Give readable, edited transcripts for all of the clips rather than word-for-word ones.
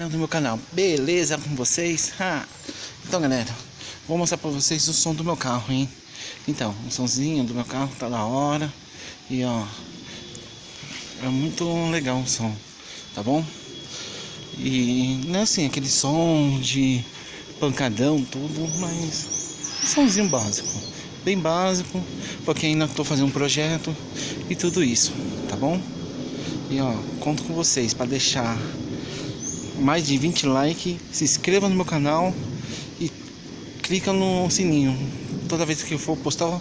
do meu canal. Beleza com vocês? Então, galera, vou mostrar pra vocês o som do meu carro, hein? Então, o somzinho do meu carro tá da hora. E ó, é muito legal o som, tá bom? E não é assim, aquele som de pancadão, tudo, mas um somzinho básico, bem básico, porque ainda tô fazendo um projeto e tudo isso, tá bom? E ó, conto com vocês para deixar mais de 20 likes, se inscreva no meu canal e clica no sininho toda vez que eu for postar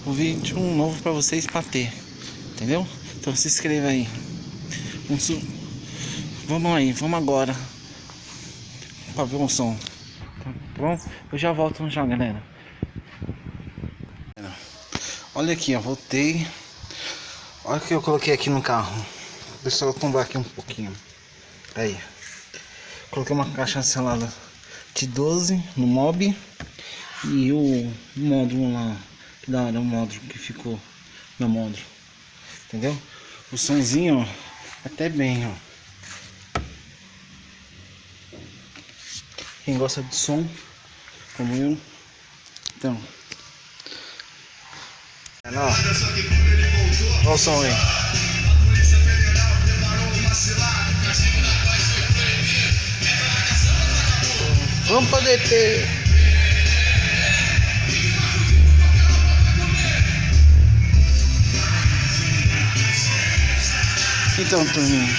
um vídeo novo para vocês para ter, entendeu? Então se inscreva aí. Vamos aí, vamos agora para ver o som, tá bom? Eu já volto já, galera. Olha aqui, eu voltei. Olha o que eu coloquei aqui no carro. Deixa eu tombar aqui um pouquinho. Aí, coloquei uma caixa selada de 12 no mob. E o módulo lá, que da hora, o módulo que ficou no módulo, entendeu? O sonzinho, ó, até bem, ó. Quem gosta de som, como eu, então. Ó, olha o som aí. Vamos pra DT. Então, turminha,